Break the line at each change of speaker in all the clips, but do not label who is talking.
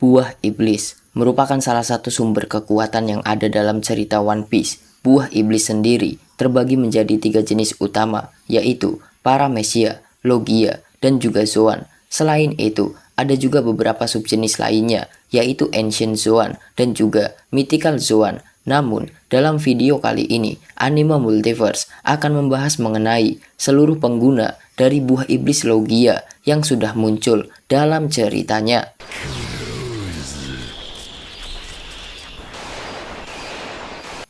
Buah Iblis merupakan salah satu sumber kekuatan yang ada dalam cerita One Piece. Buah Iblis sendiri terbagi menjadi 3 jenis utama, yaitu Paramecia, Logia, dan juga Zoan. Selain itu, ada juga beberapa subjenis lainnya, yaitu Ancient Zoan dan juga Mythical Zoan. Namun, dalam video kali ini, Anime Multiverse akan membahas mengenai seluruh pengguna dari buah iblis Logia yang sudah muncul dalam ceritanya.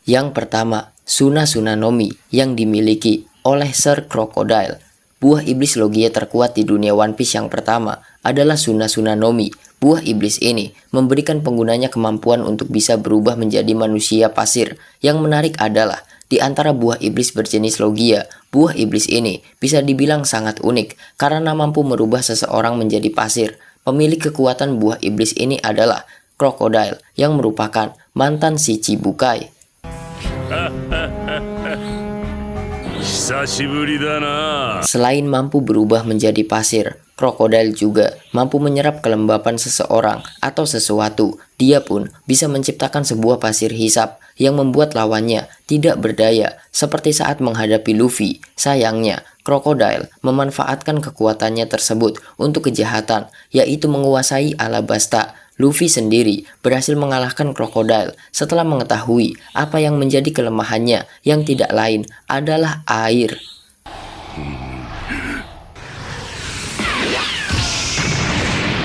Yang pertama, Suna Nomi yang dimiliki oleh Sir Crocodile. Buah iblis Logia terkuat di dunia One Piece yang pertama adalah Suna Nomi. Buah iblis ini memberikan penggunanya kemampuan untuk bisa berubah menjadi manusia pasir. Yang menarik adalah, di antara buah iblis berjenis Logia, buah iblis ini bisa dibilang sangat unik karena mampu merubah seseorang menjadi pasir. Pemilik kekuatan buah iblis ini adalah Crocodile yang merupakan mantan si Chibukai. Selain mampu berubah menjadi pasir, Crocodile juga mampu menyerap kelembapan seseorang atau sesuatu. Dia pun bisa menciptakan sebuah pasir hisap yang membuat lawannya tidak berdaya, seperti saat menghadapi Luffy. Sayangnya, Crocodile memanfaatkan kekuatannya tersebut untuk kejahatan, yaitu menguasai Alabasta. Luffy sendiri berhasil mengalahkan Crocodile setelah mengetahui apa yang menjadi kelemahannya, yang tidak lain adalah air.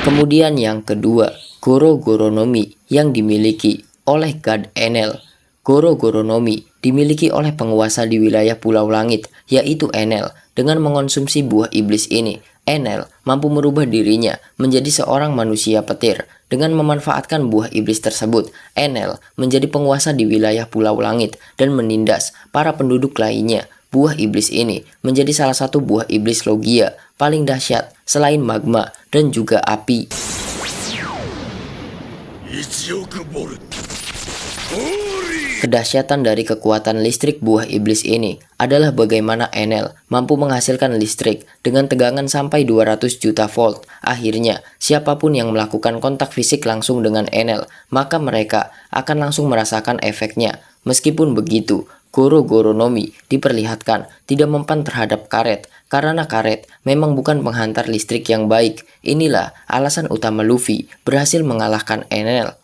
Kemudian yang kedua, Goro Nomi yang dimiliki oleh God Enel. Goro Nomi dimiliki oleh penguasa di wilayah Pulau Langit, yaitu Enel. Dengan mengonsumsi buah iblis ini, Enel mampu merubah dirinya menjadi seorang manusia petir. Dengan memanfaatkan buah iblis tersebut, Enel menjadi penguasa di wilayah Pulau Langit dan menindas para penduduk lainnya. Buah iblis ini menjadi salah satu buah iblis Logia paling dahsyat selain magma dan juga api. Kedahsyatan dari kekuatan listrik buah iblis ini adalah bagaimana Enel mampu menghasilkan listrik dengan tegangan sampai 200 juta volt. Akhirnya, siapapun yang melakukan kontak fisik langsung dengan Enel, maka mereka akan langsung merasakan efeknya. Meskipun begitu, Goro Nomi diperlihatkan tidak mempan terhadap karet, karena karet memang bukan penghantar listrik yang baik. Inilah alasan utama Luffy berhasil mengalahkan Enel.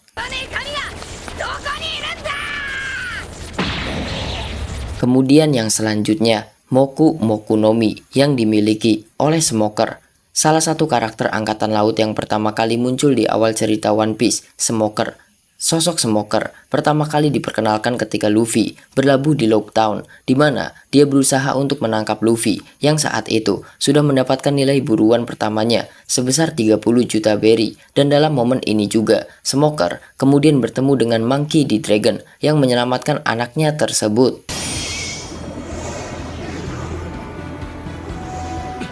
Kemudian yang selanjutnya, Moku Nomi yang dimiliki oleh Smoker. Salah satu karakter angkatan laut yang pertama kali muncul di awal cerita One Piece, Smoker. Sosok Smoker pertama kali diperkenalkan ketika Luffy berlabuh di Lockdown, di mana dia berusaha untuk menangkap Luffy yang saat itu sudah mendapatkan nilai buruan pertamanya sebesar 30 juta berry. Dan dalam momen ini juga, Smoker kemudian bertemu dengan Monkey D. Dragon yang menyelamatkan anaknya tersebut.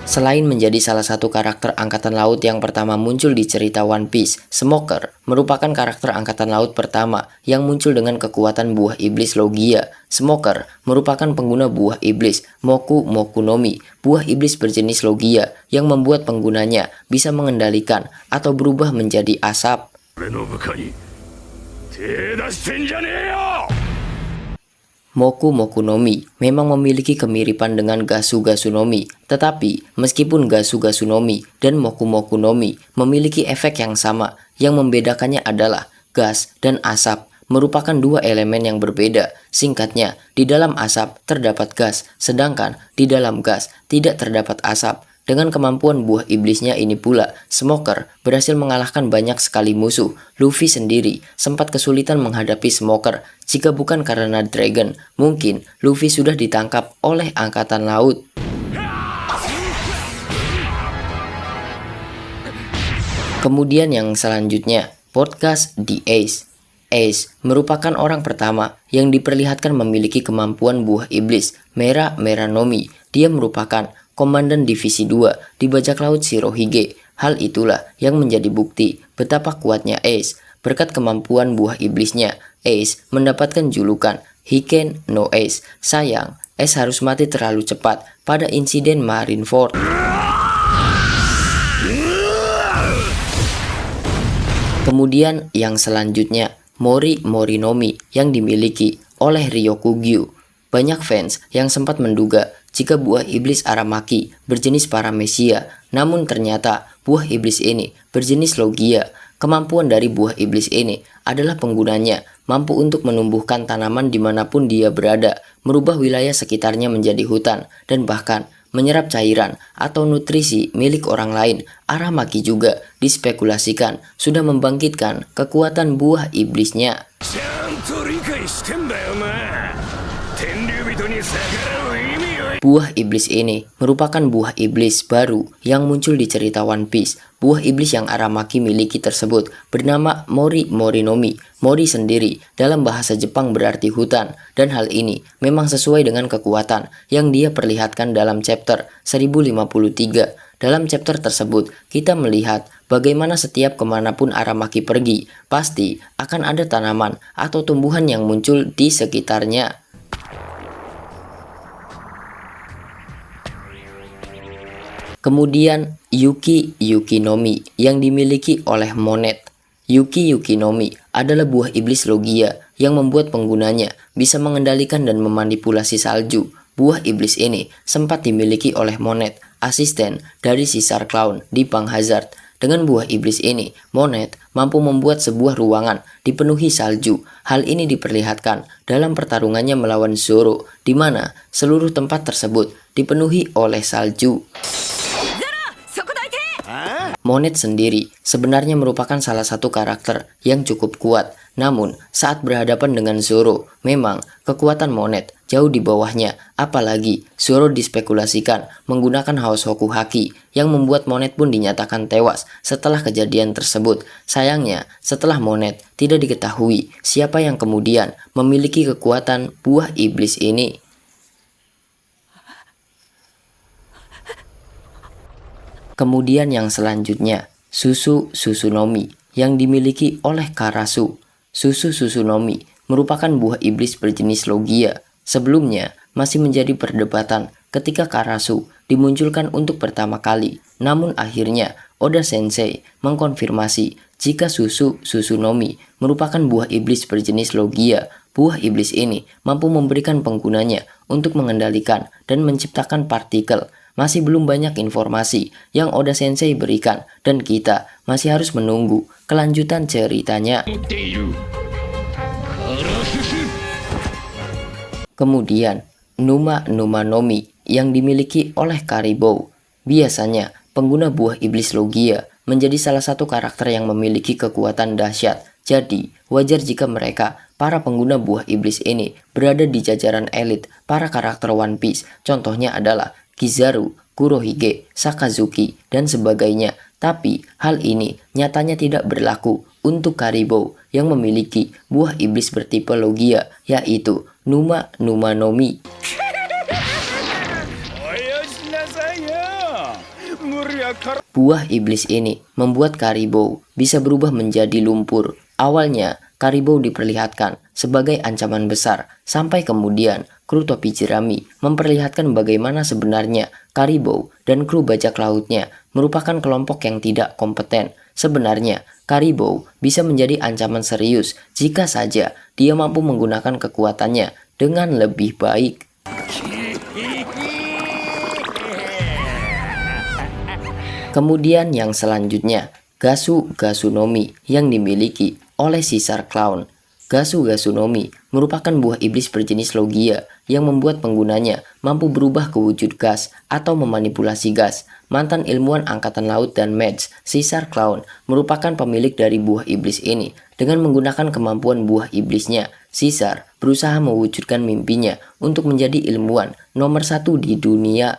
Selain menjadi salah satu karakter angkatan laut yang pertama muncul di cerita One Piece, Smoker merupakan karakter angkatan laut pertama yang muncul dengan kekuatan buah iblis Logia. Smoker merupakan pengguna buah iblis Moku Nomi, buah iblis berjenis Logia yang membuat penggunanya bisa mengendalikan atau berubah menjadi asap. Moku Nomi memang memiliki kemiripan dengan Gasu Nomi, tetapi meskipun Gasu Nomi dan Moku Nomi memiliki efek yang sama, yang membedakannya adalah gas dan asap merupakan dua elemen yang berbeda. Singkatnya, di dalam asap terdapat gas, sedangkan di dalam gas tidak terdapat asap. Dengan kemampuan buah iblisnya ini pula, Smoker berhasil mengalahkan banyak sekali musuh. Luffy sendiri sempat kesulitan menghadapi Smoker. Jika bukan karena Dragon, mungkin Luffy sudah ditangkap oleh angkatan laut. Kemudian yang selanjutnya, Podcast The Ace. Ace merupakan orang pertama yang diperlihatkan memiliki kemampuan buah iblis Mera Nomi. Dia merupakan Komandan Divisi 2 di bajak laut Shirohige. Hal itulah yang menjadi bukti betapa kuatnya Ace. Berkat kemampuan buah iblisnya, Ace mendapatkan julukan Hiken no Ace. Sayang, Ace harus mati terlalu cepat pada insiden Marineford. Kemudian yang selanjutnya, Mori Morinomi yang dimiliki oleh Ryokugyu. Banyak fans yang sempat menduga jika buah iblis Aramaki berjenis Paramecia, namun ternyata buah iblis ini berjenis Logia. Kemampuan dari buah iblis ini adalah penggunanya mampu untuk menumbuhkan tanaman dimanapun dia berada, merubah wilayah sekitarnya menjadi hutan, dan bahkan menyerap cairan atau nutrisi milik orang lain. Aramaki juga dispekulasikan sudah membangkitkan kekuatan buah iblisnya. Buah iblis ini merupakan buah iblis baru yang muncul di cerita One Piece. Buah iblis yang Aramaki miliki tersebut bernama Mori Morinomi. Mori sendiri dalam bahasa Jepang berarti hutan, dan hal ini memang sesuai dengan kekuatan yang dia perlihatkan dalam chapter 1053. Dalam chapter tersebut, kita melihat bagaimana setiap kemanapun Aramaki pergi, pasti akan ada tanaman atau tumbuhan yang muncul di sekitarnya. Kemudian Yuki Yukinomi yang dimiliki oleh Monet. Yuki Yukinomi adalah buah iblis Logia yang membuat penggunanya bisa mengendalikan dan memanipulasi salju. Buah iblis ini sempat dimiliki oleh Monet, asisten dari Caesar Clown di Pang Hazard. Dengan buah iblis ini, Monet mampu membuat sebuah ruangan dipenuhi salju. Hal ini diperlihatkan dalam pertarungannya melawan Zoro, di mana seluruh tempat tersebut dipenuhi oleh salju. Monet sendiri sebenarnya merupakan salah satu karakter yang cukup kuat, namun saat berhadapan dengan Zoro, memang kekuatan Monet jauh di bawahnya. Apalagi Zoro dispekulasikan menggunakan Haos Hoku Haki yang membuat Monet pun dinyatakan tewas setelah kejadian tersebut. Sayangnya, setelah Monet tidak diketahui siapa yang kemudian memiliki kekuatan buah iblis ini. Kemudian yang selanjutnya, Susu Susunomi yang dimiliki oleh Karasu. Susu Susunomi merupakan buah iblis berjenis Logia. Sebelumnya masih menjadi perdebatan ketika Karasu dimunculkan untuk pertama kali. Namun akhirnya Oda Sensei mengkonfirmasi jika Susu Susunomi merupakan buah iblis berjenis Logia. Buah iblis ini mampu memberikan penggunanya untuk mengendalikan dan menciptakan partikel. Masih belum banyak informasi yang Oda Sensei berikan, dan kita masih harus menunggu kelanjutan ceritanya. Kemudian, Numa Numa Nomi yang dimiliki oleh Karibou. Biasanya, pengguna buah iblis Logia menjadi salah satu karakter yang memiliki kekuatan dahsyat. Jadi, wajar jika mereka, para pengguna buah iblis ini, berada di jajaran elit para karakter One Piece. Contohnya adalah Kizaru, Kurohige, Sakazuki, dan sebagainya. Tapi hal ini nyatanya tidak berlaku untuk Karibou yang memiliki buah iblis bertipe Logia, yaitu Numa Numa Nomi. Buah iblis ini membuat Karibou bisa berubah menjadi lumpur. Awalnya Karibou diperlihatkan sebagai ancaman besar, sampai kemudian kru topi jerami memperlihatkan bagaimana sebenarnya Karibou dan kru bajak lautnya merupakan kelompok yang tidak kompeten. Sebenarnya Karibou bisa menjadi ancaman serius jika saja dia mampu menggunakan kekuatannya dengan lebih baik. Kemudian yang selanjutnya, Gasu Gasunomi yang dimiliki oleh Caesar Clown. Gasu Gasunomi merupakan buah iblis berjenis Logia yang membuat penggunanya mampu berubah ke wujud gas atau memanipulasi gas. Mantan ilmuwan angkatan laut dan Mage, Caesar Clown merupakan pemilik dari buah iblis ini. Dengan menggunakan kemampuan buah iblisnya, Caesar berusaha mewujudkan mimpinya untuk menjadi ilmuwan nomor 1 di dunia.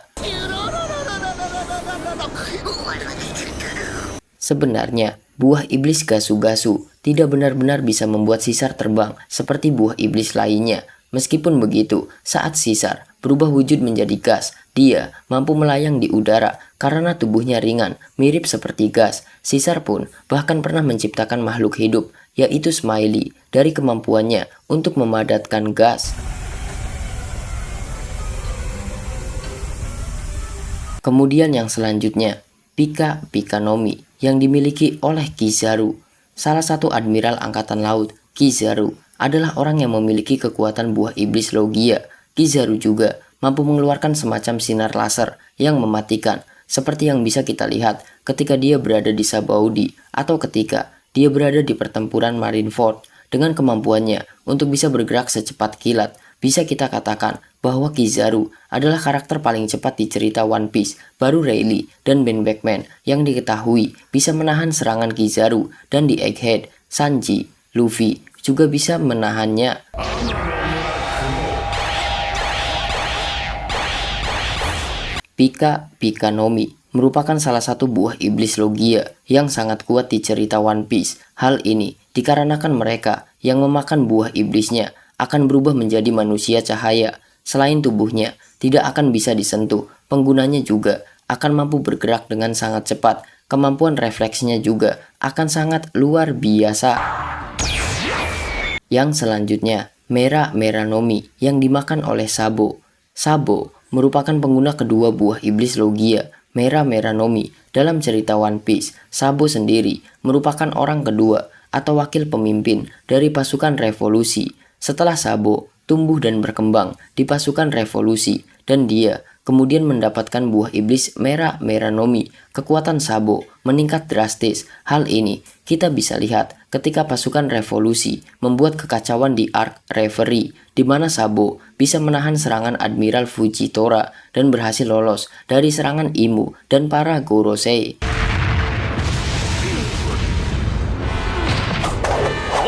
Sebenarnya, buah iblis Gasu-Gasu tidak benar-benar bisa membuat Caesar terbang seperti buah iblis lainnya. Meskipun begitu, saat Caesar berubah wujud menjadi gas, dia mampu melayang di udara karena tubuhnya ringan, mirip seperti gas. Caesar pun bahkan pernah menciptakan makhluk hidup, yaitu Smiley, dari kemampuannya untuk memadatkan gas. Kemudian yang selanjutnya, Pika Pika Nomi yang dimiliki oleh Kizaru. salah satu admiral angkatan laut, Kizaru, adalah orang yang memiliki kekuatan buah iblis Logia. Kizaru juga mampu mengeluarkan semacam sinar laser yang mematikan, seperti yang bisa kita lihat ketika dia berada di Sabaudi atau ketika dia berada di pertempuran Marineford. Dengan kemampuannya untuk bisa bergerak secepat kilat, bisa kita katakan bahwa Kizaru adalah karakter paling cepat di cerita One Piece. Baru Rayleigh dan Ben Beckman yang diketahui bisa menahan serangan Kizaru, dan di Egghead, Sanji, Luffy juga bisa menahannya. Pika Nomi merupakan salah satu buah iblis Logia yang sangat kuat di cerita One Piece. Hal ini dikarenakan mereka yang memakan buah iblisnya akan berubah menjadi manusia cahaya. Selain tubuhnya tidak akan bisa disentuh, penggunanya juga akan mampu bergerak dengan sangat cepat. Kemampuan refleksnya juga akan sangat luar biasa. Yang selanjutnya, Mera Nomi yang dimakan oleh Sabo. Sabo merupakan pengguna kedua buah iblis Logia, Mera Nomi. Dalam cerita One Piece, Sabo sendiri merupakan orang kedua atau wakil pemimpin dari pasukan revolusi. Setelah Sabo tumbuh dan berkembang di pasukan revolusi, dan dia kemudian mendapatkan buah iblis Mera Nomi, kekuatan Sabo meningkat drastis. Hal ini kita bisa lihat ketika pasukan revolusi membuat kekacauan di Arc Reverie, di mana Sabo bisa menahan serangan Admiral Fujitora dan berhasil lolos dari serangan Imu dan para Gorosei.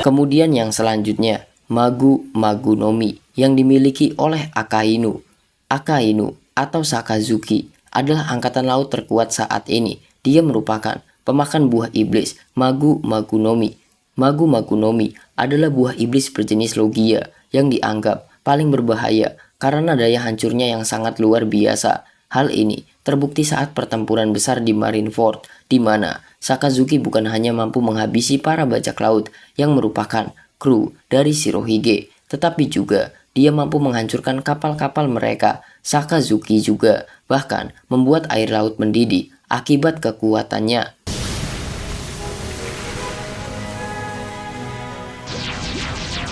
Kemudian yang selanjutnya, Magu Nomi yang dimiliki oleh Akainu. Akainu atau Sakazuki adalah angkatan laut terkuat saat ini. Dia merupakan pemakan buah iblis Magu Nomi. Magu Nomi adalah buah iblis berjenis Logia yang dianggap paling berbahaya karena daya hancurnya yang sangat luar biasa. Hal ini terbukti saat pertempuran besar di Marineford, di mana Sakazuki bukan hanya mampu menghabisi para bajak laut yang merupakan kru dari Shirohige, tetapi juga dia mampu menghancurkan kapal-kapal mereka. Sakazuki juga bahkan membuat air laut mendidih akibat kekuatannya.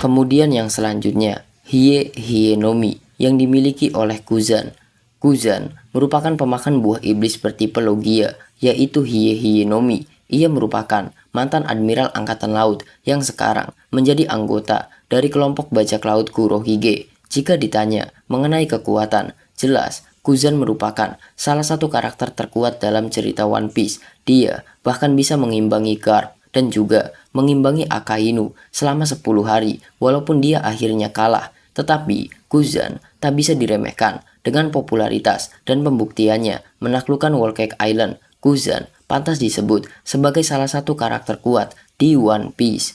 Kemudian yang selanjutnya, Hie Nomi yang dimiliki oleh Kuzan. Kuzan merupakan pemakan buah iblis bertipe Logia, yaitu Hie Nomi. Ia merupakan mantan admiral angkatan laut yang sekarang menjadi anggota dari kelompok bajak laut Kurohige. Jika ditanya mengenai kekuatan, jelas Kuzan merupakan salah satu karakter terkuat dalam cerita One Piece. Dia bahkan bisa mengimbangi Garp dan juga mengimbangi Akainu selama 10 hari walaupun dia akhirnya kalah. Tetapi Kuzan tak bisa diremehkan. Dengan popularitas dan pembuktiannya menaklukkan Whole Cake Island, Kuzan pantas disebut sebagai salah satu karakter kuat di One Piece.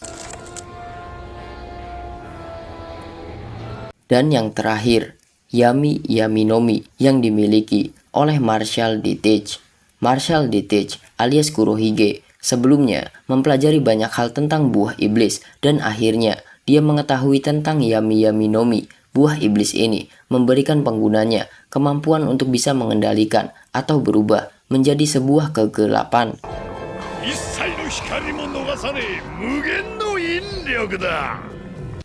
Dan yang terakhir, Yami Nomi yang dimiliki oleh Marshall D. Teach. Marshall D. Teach alias Kurohige sebelumnya mempelajari banyak hal tentang buah iblis, dan akhirnya dia mengetahui tentang Yami Nomi. Buah iblis ini memberikan penggunanya kemampuan untuk bisa mengendalikan atau berubah menjadi sebuah kegelapan.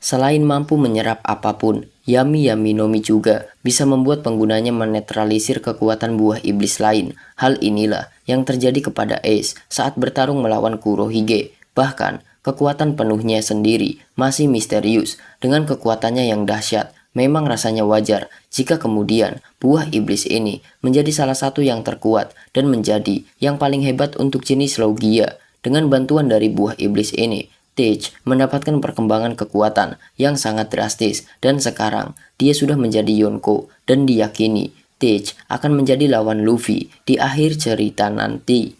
Selain mampu menyerap apapun, Yami Nomi juga bisa membuat penggunanya menetralisir kekuatan buah iblis lain. Hal inilah yang terjadi kepada Ace saat bertarung melawan Kurohige. Bahkan kekuatan penuhnya sendiri masih misterius. Dengan kekuatannya yang dahsyat, memang rasanya wajar jika kemudian buah iblis ini menjadi salah satu yang terkuat dan menjadi yang paling hebat untuk jenis Logia. Dengan bantuan dari buah iblis ini, Teach mendapatkan perkembangan kekuatan yang sangat drastis, dan sekarang dia sudah menjadi Yonko, dan diyakini Teach akan menjadi lawan Luffy di akhir cerita nanti.